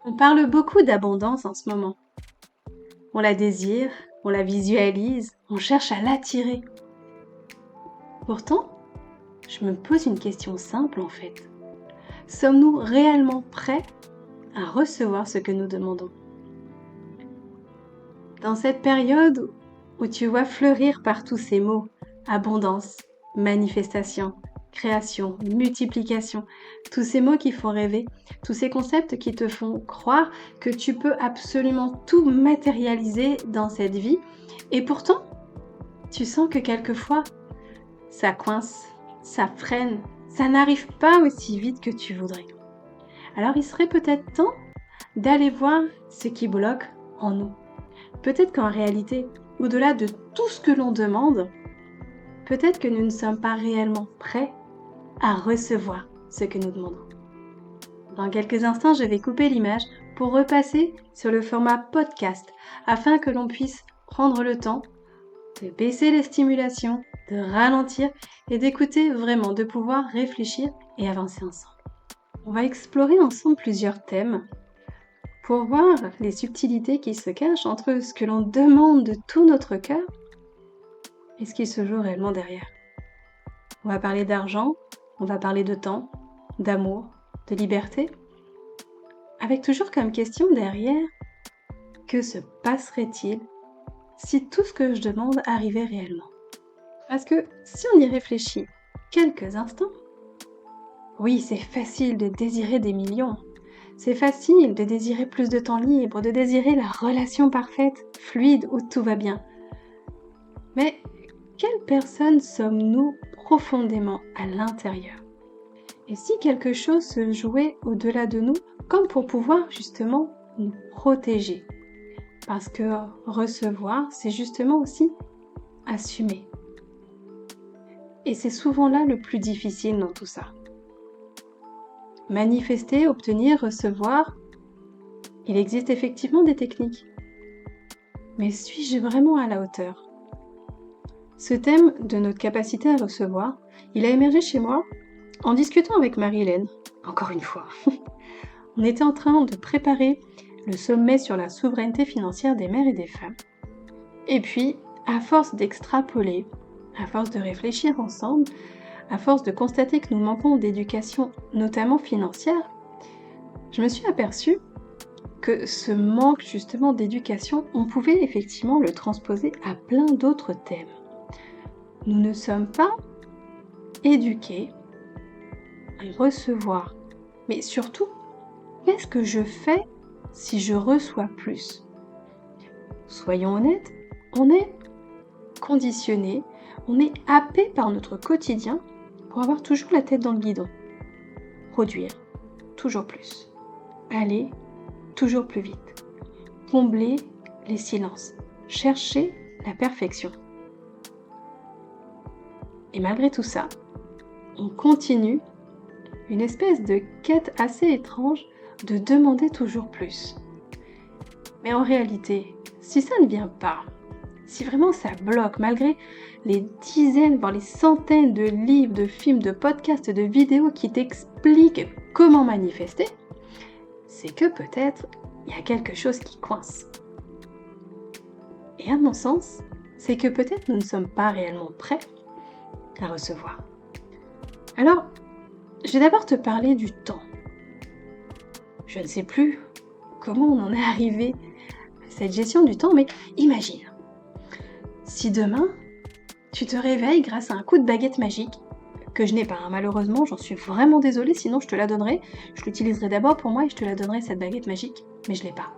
On parle beaucoup d'abondance en ce moment. On la désire, on la visualise, on cherche à l'attirer. Pourtant, je me pose une question simple en fait. Sommes-nous réellement prêts à recevoir ce que nous demandons ? Dans cette période où tu vois fleurir partout ces mots, abondance, manifestation, création, multiplication, tous ces mots qui font rêver, tous ces concepts qui te font croire que tu peux absolument tout matérialiser dans cette vie, et pourtant, tu sens que quelquefois, ça coince, ça freine, ça n'arrive pas aussi vite que tu voudrais. Alors il serait peut-être temps d'aller voir ce qui bloque en nous. Peut-être qu'en réalité, au-delà de tout ce que l'on demande, peut-être que nous ne sommes pas réellement prêts à recevoir ce que nous demandons. Dans quelques instants, je vais couper l'image pour repasser sur le format podcast afin que l'on puisse prendre le temps de baisser les stimulations, de ralentir et d'écouter vraiment, de pouvoir réfléchir et avancer ensemble. On va explorer ensemble plusieurs thèmes pour voir les subtilités qui se cachent entre ce que l'on demande de tout notre cœur et ce qui se joue réellement derrière. On va parler d'argent, on va parler de temps, d'amour, de liberté, avec toujours comme question derrière, que se passerait-il si tout ce que je demande arrivait réellement ? Parce que si on y réfléchit quelques instants, oui, c'est facile de désirer des millions. C'est facile de désirer plus de temps libre, de désirer la relation parfaite, fluide, où tout va bien. Mais quelle personne sommes-nous profondément à l'intérieur ? Et si quelque chose se jouait au-delà de nous, comme pour pouvoir justement nous protéger ? Parce que recevoir, c'est justement aussi assumer. Et c'est souvent là le plus difficile dans tout ça. Manifester, obtenir, recevoir, il existe effectivement des techniques. Mais suis-je vraiment à la hauteur ? Ce thème de notre capacité à recevoir, il a émergé chez moi en discutant avec Marie-Hélène, encore une fois. On était en train de préparer le sommet sur la souveraineté financière des mères et des femmes. Et puis, à force d'extrapoler, à force de réfléchir ensemble, à force de constater que nous manquons d'éducation, notamment financière, je me suis aperçue que ce manque justement d'éducation, on pouvait effectivement le transposer à plein d'autres thèmes. Nous ne sommes pas éduqués à recevoir, mais surtout, qu'est-ce que je fais si je reçois plus ? Soyons honnêtes, on est conditionné, on est happé par notre quotidien pour avoir toujours la tête dans le guidon. Produire toujours plus. Aller toujours plus vite. Combler les silences. Chercher la perfection. Et malgré tout ça, on continue une espèce de quête assez étrange de demander toujours plus. Mais en réalité, si ça ne vient pas, si vraiment ça bloque, malgré les dizaines, voire les centaines de livres, de films, de podcasts, de vidéos qui t'expliquent comment manifester, c'est que peut-être il y a quelque chose qui coince. Et à mon sens, c'est que peut-être nous ne sommes pas réellement prêts à recevoir. Alors, je vais d'abord te parler du temps. Je ne sais plus comment on en est arrivé à cette gestion du temps, mais imagine, si demain, tu te réveilles grâce à un coup de baguette magique, que je n'ai pas, malheureusement, j'en suis vraiment désolée, sinon je te la donnerai, je l'utiliserai d'abord pour moi et je te la donnerai cette baguette magique, mais je l'ai pas.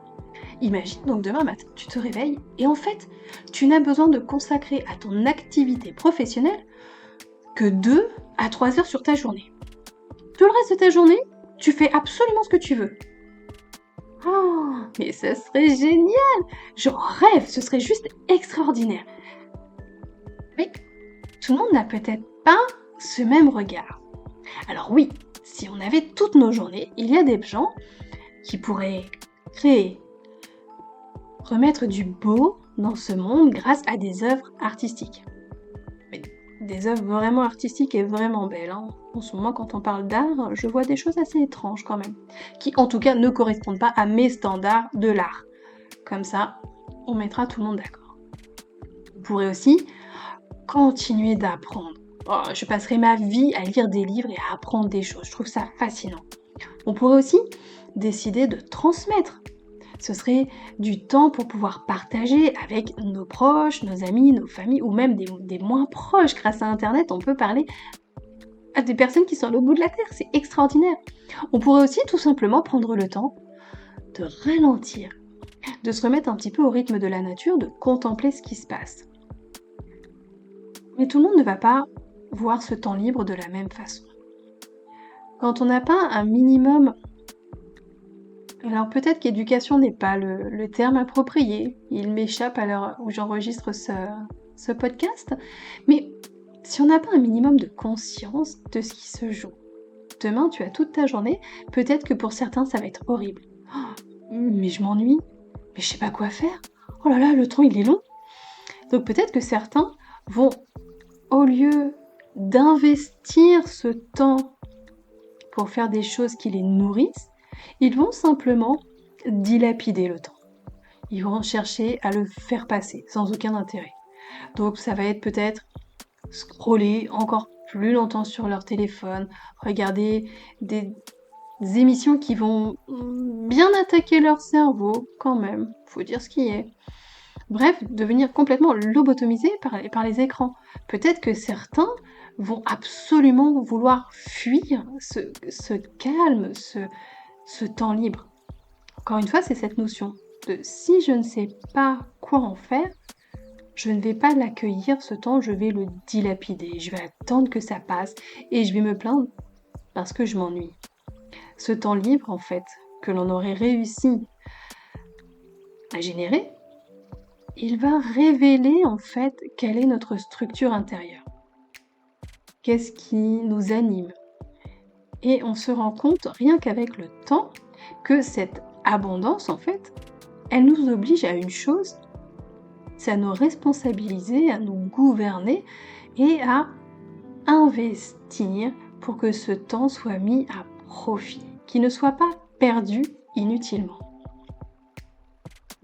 Imagine donc demain matin, tu te réveilles et en fait, tu n'as besoin de consacrer à ton activité professionnelle que 2 à 3 heures sur ta journée. Tout le reste de ta journée, tu fais absolument ce que tu veux. Oh, mais ce serait génial! J'en rêve, ce serait juste extraordinaire. Mais tout le monde n'a peut-être pas ce même regard. Alors oui, si on avait toutes nos journées, il y a des gens qui pourraient créer, remettre du beau dans ce monde grâce à des œuvres artistiques. Mais des œuvres vraiment artistiques et vraiment belles, hein. En ce moment, quand on parle d'art, je vois des choses assez étranges quand même, qui en tout cas ne correspondent pas à mes standards de l'art. Comme ça, on mettra tout le monde d'accord. Vous pourrez aussi continuer d'apprendre. Oh, je passerai ma vie à lire des livres et à apprendre des choses. Je trouve ça fascinant. On pourrait aussi décider de transmettre. Ce serait du temps pour pouvoir partager avec nos proches, nos amis, nos familles ou même des moins proches. Grâce à Internet, on peut parler à des personnes qui sont à l'autre bout de la Terre. C'est extraordinaire. On pourrait aussi tout simplement prendre le temps de ralentir, de se remettre un petit peu au rythme de la nature, de contempler ce qui se passe. Mais tout le monde ne va pas voir ce temps libre de la même façon. Quand on n'a pas un minimum... Alors peut-être qu'éducation n'est pas le terme approprié, il m'échappe à l'heure où j'enregistre ce podcast, mais si on n'a pas un minimum de conscience de ce qui se joue, demain tu as toute ta journée, peut-être que pour certains ça va être horrible. Oh, mais je m'ennuie, mais je sais pas quoi faire, oh là là, le temps il est long. Donc peut-être que certains vont, au lieu d'investir ce temps pour faire des choses qui les nourrissent, ils vont simplement dilapider le temps. Ils vont chercher à le faire passer sans aucun intérêt. Donc ça va être peut-être scroller encore plus longtemps sur leur téléphone, regarder des émissions qui vont bien attaquer leur cerveau quand même, faut dire ce qui est. Bref, devenir complètement lobotomisé par les écrans. Peut-être que certains vont absolument vouloir fuir ce calme, ce temps libre. Encore une fois, c'est cette notion de si je ne sais pas quoi en faire, je ne vais pas l'accueillir ce temps, je vais le dilapider, je vais attendre que ça passe et je vais me plaindre parce que je m'ennuie. Ce temps libre, en fait, que l'on aurait réussi à générer, il va révéler en fait quelle est notre structure intérieure. Qu'est-ce qui nous anime ? Et on se rend compte, rien qu'avec le temps, que cette abondance, en fait, elle nous oblige à une chose, c'est à nous responsabiliser, à nous gouverner et à investir pour que ce temps soit mis à profit, qu'il ne soit pas perdu inutilement.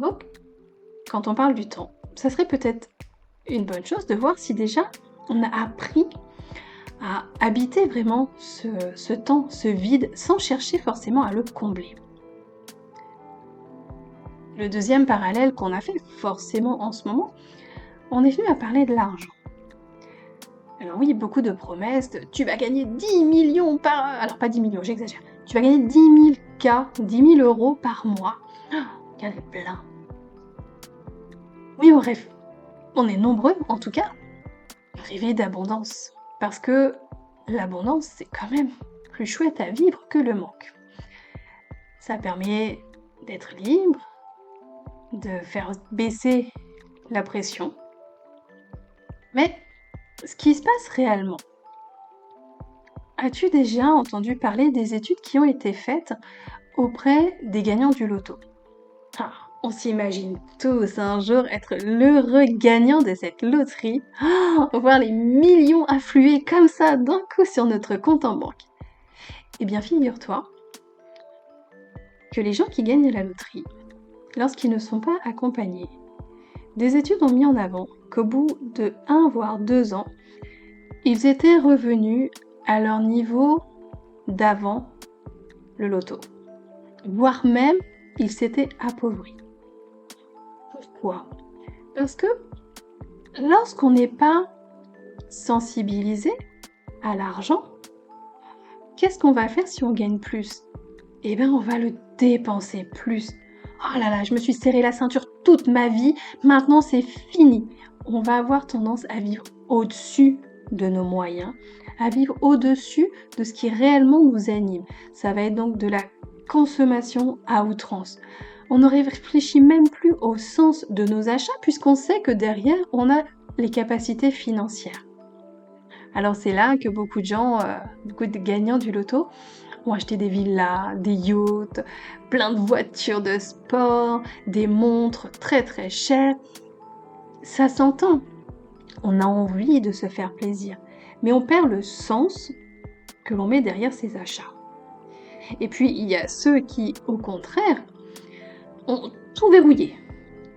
Donc, quand on parle du temps, ça serait peut-être une bonne chose de voir si déjà on a appris à habiter vraiment ce temps, ce vide, sans chercher forcément à le combler. Le deuxième parallèle qu'on a fait forcément en ce moment, on est venu à parler de l'argent. Alors oui, beaucoup de promesses, tu vas gagner 10 millions par... Alors pas 10 millions, j'exagère. Tu vas gagner 10 000 10 000 euros par mois. Il y en a plein. Oui, bref, on est nombreux, en tout cas, à rêver d'abondance. Parce que l'abondance, c'est quand même plus chouette à vivre que le manque. Ça permet d'être libre, de faire baisser la pression. Mais ce qui se passe réellement, as-tu déjà entendu parler des études qui ont été faites auprès des gagnants du loto ? On s'imagine tous un jour être l'heureux gagnant de cette loterie, voir les millions affluer comme ça d'un coup sur notre compte en banque. Eh bien, figure-toi que les gens qui gagnent la loterie, lorsqu'ils ne sont pas accompagnés, des études ont mis en avant qu'au bout de 1 voire 2 ans, ils étaient revenus à leur niveau d'avant le loto, voire même ils s'étaient appauvris. Pourquoi ? Parce que lorsqu'on n'est pas sensibilisé à l'argent, qu'est-ce qu'on va faire si on gagne plus ? Eh bien, on va le dépenser plus. Oh là là, je me suis serré la ceinture toute ma vie, maintenant c'est fini. On va avoir tendance à vivre au-dessus de nos moyens, à vivre au-dessus de ce qui réellement nous anime. Ça va être donc de la consommation à outrance. On ne réfléchit même plus au sens de nos achats puisqu'on sait que derrière, on a les capacités financières. Alors c'est là que beaucoup de gens, beaucoup de gagnants du loto ont acheté des villas, des yachts, plein de voitures de sport, des montres très très chères. Ça s'entend. On a envie de se faire plaisir, mais on perd le sens que l'on met derrière ses achats. Et puis, il y a ceux qui, au contraire, ont tout verrouillé.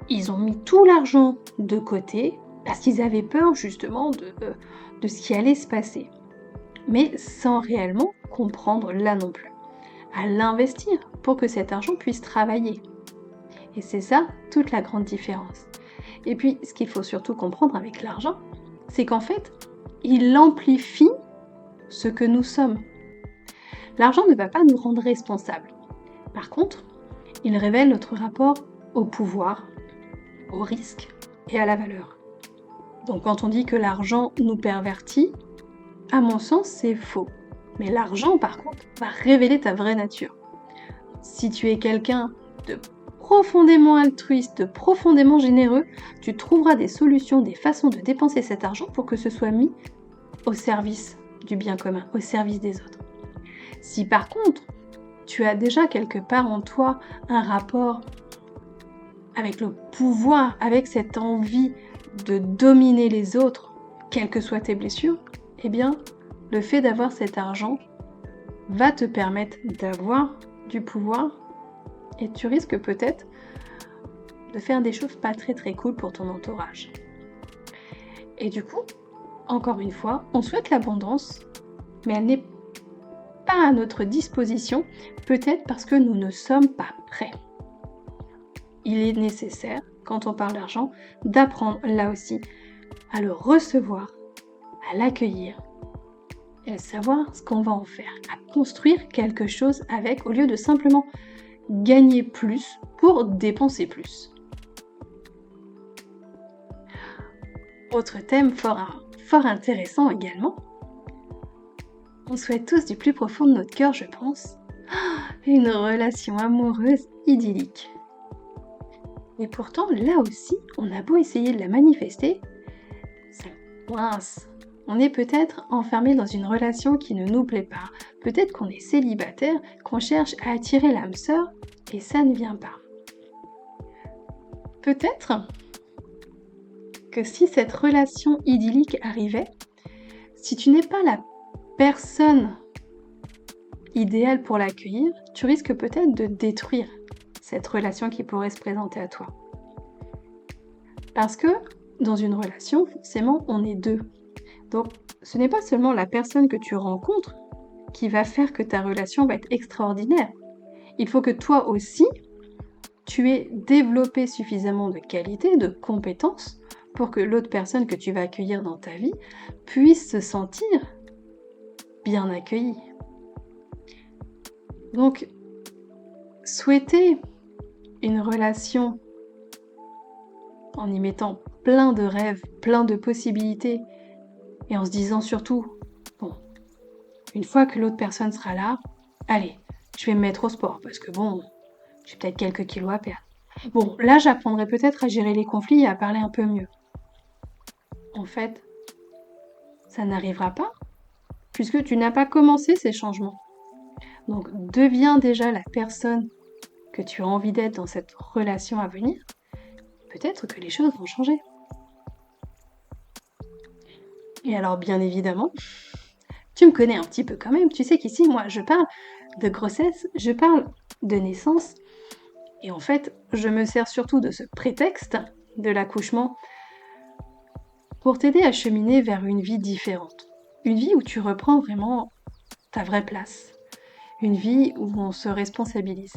Ils ont mis tout l'argent de côté parce qu'ils avaient peur justement de ce qui allait se passer. Mais sans réellement comprendre là non plus, à l'investir pour que cet argent puisse travailler. Et c'est ça toute la grande différence. Et puis, ce qu'il faut surtout comprendre avec l'argent, c'est qu'en fait, il amplifie ce que nous sommes. L'argent ne va pas nous rendre responsables. Par contre, il révèle notre rapport au pouvoir, au risque et à la valeur. Donc quand on dit que l'argent nous pervertit, à mon sens, c'est faux. Mais l'argent, par contre, va révéler ta vraie nature. Si tu es quelqu'un de profondément altruiste, de profondément généreux, tu trouveras des solutions, des façons de dépenser cet argent pour que ce soit mis au service du bien commun, au service des autres. Si par contre, tu as déjà quelque part en toi un rapport avec le pouvoir, avec cette envie de dominer les autres, quelles que soient tes blessures, eh bien, le fait d'avoir cet argent va te permettre d'avoir du pouvoir et tu risques peut-être de faire des choses pas très très cool pour ton entourage. Et du coup, encore une fois, on souhaite l'abondance, mais elle n'est pas à notre disposition, peut-être parce que nous ne sommes pas prêts. Il est nécessaire, quand on parle d'argent, d'apprendre là aussi à le recevoir, à l'accueillir et à savoir ce qu'on va en faire, à construire quelque chose avec, au lieu de simplement gagner plus pour dépenser plus. Autre thème fort intéressant également, on souhaite tous du plus profond de notre cœur, je pense, une relation amoureuse idyllique. Et pourtant, là aussi, on a beau essayer de la manifester, ça coince. On est peut-être enfermé dans une relation qui ne nous plaît pas. Peut-être qu'on est célibataire, qu'on cherche à attirer l'âme sœur, et ça ne vient pas. Peut-être que si cette relation idyllique arrivait, si tu n'es pas la personne idéale pour l'accueillir, tu risques peut-être de détruire cette relation qui pourrait se présenter à toi. Parce que dans une relation, forcément, on est deux. Donc, ce n'est pas seulement la personne que tu rencontres qui va faire que ta relation va être extraordinaire. Il faut que toi aussi, tu aies développé suffisamment de qualités, de compétences pour que l'autre personne que tu vas accueillir dans ta vie puisse se sentir bien accueillie. Donc, souhaiter une relation en y mettant plein de rêves, plein de possibilités, et en se disant surtout, bon, une fois que l'autre personne sera là, allez, je vais me mettre au sport, parce que bon, j'ai peut-être quelques kilos à perdre. Bon, là, j'apprendrai peut-être à gérer les conflits et à parler un peu mieux. En fait, ça n'arrivera pas, puisque tu n'as pas commencé ces changements. Donc, deviens déjà la personne que tu as envie d'être dans cette relation à venir. Peut-être que les choses vont changer. Et alors, bien évidemment, tu me connais un petit peu quand même. Tu sais qu'ici, moi, je parle de grossesse, je parle de naissance. Et en fait, je me sers surtout de ce prétexte de l'accouchement pour t'aider à cheminer vers une vie différente. Une vie où tu reprends vraiment ta vraie place. Une vie où on se responsabilise.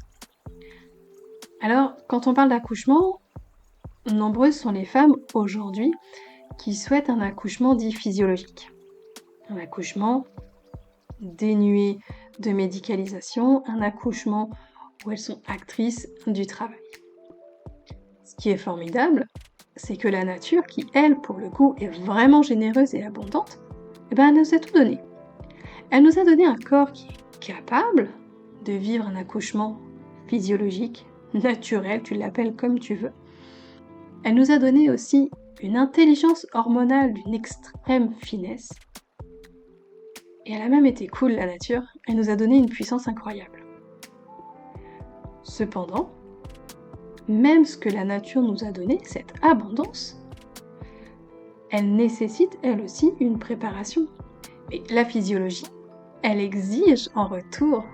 Alors, quand on parle d'accouchement, nombreuses sont les femmes aujourd'hui qui souhaitent un accouchement dit physiologique. Un accouchement dénué de médicalisation, un accouchement où elles sont actrices du travail. Ce qui est formidable, c'est que la nature, qui elle, pour le coup, est vraiment généreuse et abondante, elle nous a tout donné. Elle nous a donné un corps qui est capable de vivre un accouchement physiologique, naturel, tu l'appelles comme tu veux. Elle nous a donné aussi une intelligence hormonale d'une extrême finesse. Et elle a même été cool, la nature, elle nous a donné une puissance incroyable. Cependant, même ce que la nature nous a donné, cette abondance, elle nécessite elle aussi une préparation. Mais la physiologie, elle exige en retour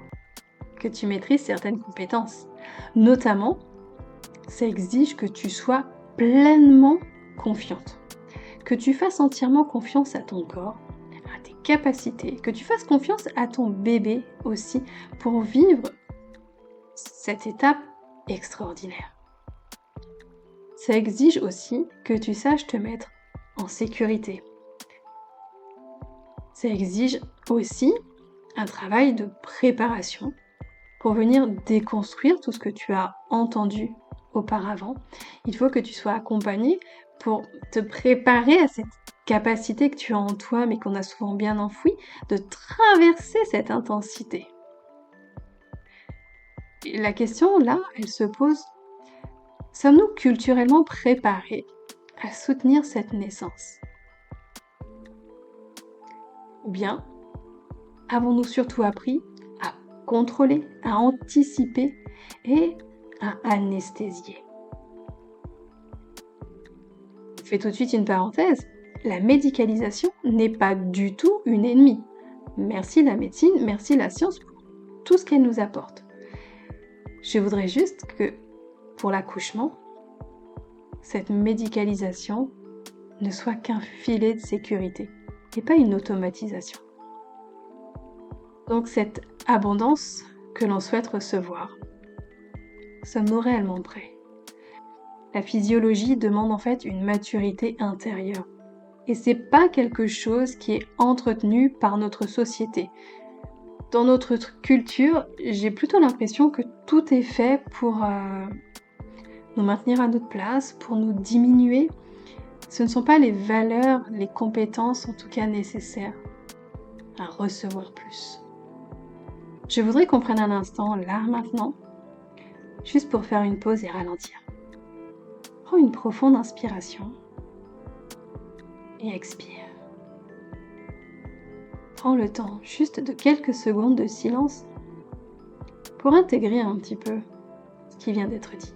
que tu maîtrises certaines compétences. Notamment, ça exige que tu sois pleinement confiante, que tu fasses entièrement confiance à ton corps, à tes capacités, que tu fasses confiance à ton bébé aussi pour vivre cette étape extraordinaire. Ça exige aussi que tu saches te mettre en sécurité. Ça exige aussi un travail de préparation pour venir déconstruire tout ce que tu as entendu auparavant. Il faut que tu sois accompagné pour te préparer à cette capacité que tu as en toi, mais qu'on a souvent bien enfouie, de traverser cette intensité. Et la question, là, elle se pose, sommes-nous culturellement préparés à soutenir cette naissance? Ou bien, avons-nous surtout appris à contrôler, à anticiper et à anesthésier? Je fais tout de suite une parenthèse. La médicalisation n'est pas du tout une ennemie. Merci la médecine, merci la science pour tout ce qu'elle nous apporte. Je voudrais juste que, pour l'accouchement, cette médicalisation ne soit qu'un filet de sécurité et pas une automatisation. Donc cette abondance que l'on souhaite recevoir, sommes-nous réellement prêts? La physiologie demande en fait une maturité intérieure. Et c'est pas quelque chose qui est entretenu par notre société. Dans notre culture, j'ai plutôt l'impression que tout est fait pour nous maintenir à notre place, pour nous diminuer. Ce ne sont pas les valeurs, les compétences en tout cas nécessaires à recevoir plus. Je voudrais qu'on prenne un instant, là, maintenant, juste pour faire une pause et ralentir. Prends une profonde inspiration et expire. Prends le temps juste de quelques secondes de silence pour intégrer un petit peu ce qui vient d'être dit.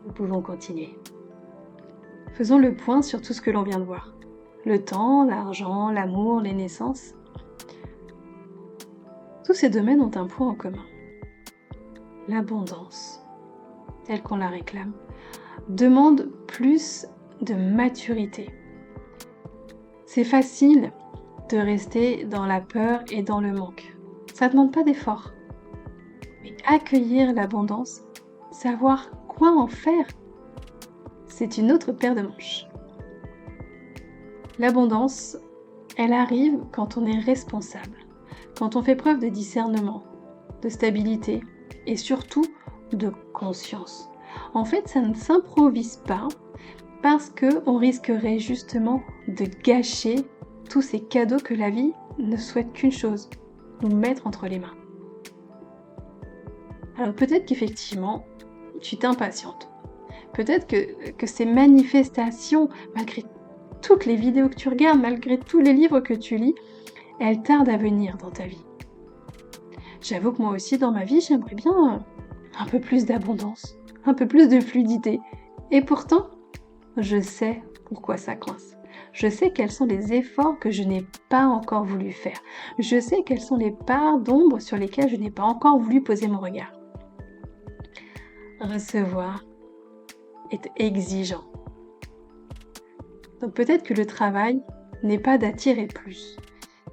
Nous pouvons continuer. Faisons le point sur tout ce que l'on vient de voir. Le temps, l'argent, l'amour, les naissances. Tous ces domaines ont un point en commun. L'abondance, telle qu'on la réclame, demande plus de maturité. C'est facile de rester dans la peur et dans le manque. Ça ne demande pas d'effort. Mais accueillir l'abondance, savoir quoi en faire, c'est une autre paire de manches. L'abondance, elle arrive quand on est responsable, quand on fait preuve de discernement, de stabilité et surtout de conscience. En fait, ça ne s'improvise pas parce qu'on risquerait justement de gâcher tous ces cadeaux que la vie ne souhaite qu'une chose, nous mettre entre les mains. Alors peut-être qu'effectivement, tu t'impatientes. Peut-être que ces manifestations, malgré toutes les vidéos que tu regardes, malgré tous les livres que tu lis, elles tardent à venir dans ta vie. J'avoue que moi aussi, dans ma vie, j'aimerais bien un peu plus d'abondance, un peu plus de fluidité. Et pourtant, je sais pourquoi ça coince. Je sais quels sont les efforts que je n'ai pas encore voulu faire. Je sais quelles sont les parts d'ombre sur lesquelles je n'ai pas encore voulu poser mon regard. Recevoir est exigeant. Donc peut-être que le travail n'est pas d'attirer plus,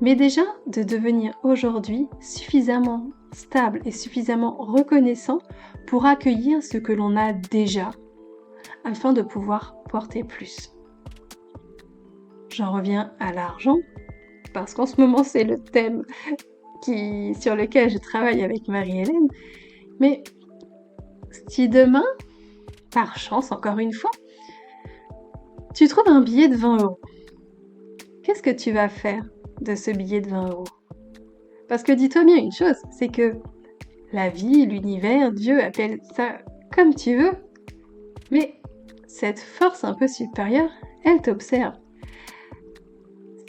mais déjà de devenir aujourd'hui suffisamment stable et suffisamment reconnaissant pour accueillir ce que l'on a déjà, afin de pouvoir porter plus. J'en reviens à l'argent, parce qu'en ce moment c'est le thème sur lequel je travaille avec Marie-Hélène, mais si demain, par chance encore une fois, tu trouves un billet de 20 €, qu'est-ce que tu vas faire de ce billet de 20 €? Parce que dis-toi bien une chose, c'est que la vie, l'univers, Dieu, appelle ça comme tu veux, mais cette force un peu supérieure, elle t'observe.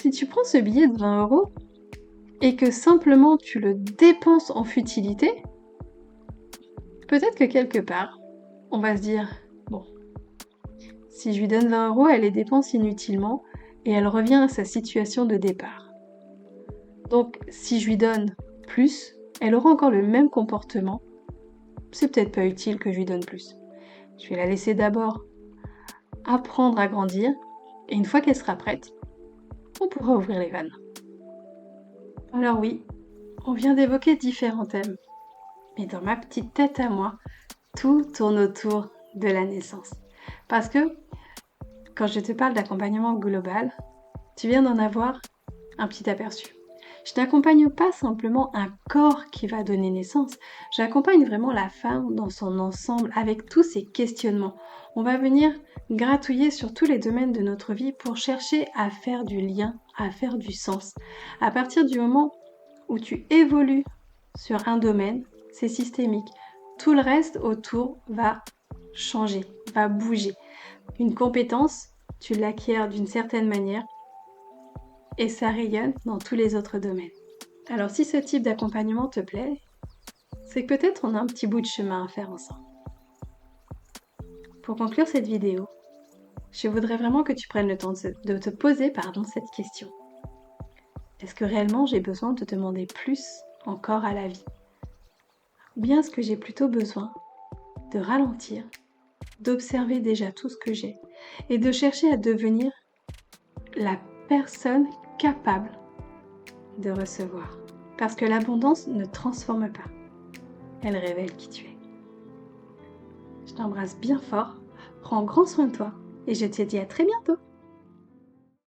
Si tu prends ce billet de 20 € et que simplement tu le dépenses en futilité, peut-être que quelque part, on va se dire Si je lui donne 20 euros, elle les dépense inutilement et elle revient à sa situation de départ. Donc, si je lui donne plus, elle aura encore le même comportement. C'est peut-être pas utile que je lui donne plus. Je vais la laisser d'abord apprendre à grandir et une fois qu'elle sera prête, on pourra ouvrir les vannes. Alors oui, on vient d'évoquer différents thèmes, mais dans ma petite tête à moi, tout tourne autour de la naissance. Parce que quand je te parle d'accompagnement global, tu viens d'en avoir un petit aperçu. Je n'accompagne pas simplement un corps qui va donner naissance, j'accompagne vraiment la femme dans son ensemble avec tous ses questionnements. On va venir gratouiller sur tous les domaines de notre vie pour chercher à faire du lien, à faire du sens. À partir du moment où tu évolues sur un domaine, c'est systémique. Tout le reste autour va changer, va bouger. Une compétence, tu l'acquiers d'une certaine manière et ça rayonne dans tous les autres domaines. Alors si ce type d'accompagnement te plaît, c'est que peut-être on a un petit bout de chemin à faire ensemble. Pour conclure cette vidéo, je voudrais vraiment que tu prennes le temps de te poser cette question. Est-ce que réellement j'ai besoin de te demander plus encore à la vie? Ou bien est-ce que j'ai plutôt besoin de ralentir, d'observer déjà tout ce que j'ai et de chercher à devenir la personne capable de recevoir? Parce que l'abondance ne transforme pas, elle révèle qui tu es. Je t'embrasse bien fort, prends grand soin de toi et je te dis à très bientôt.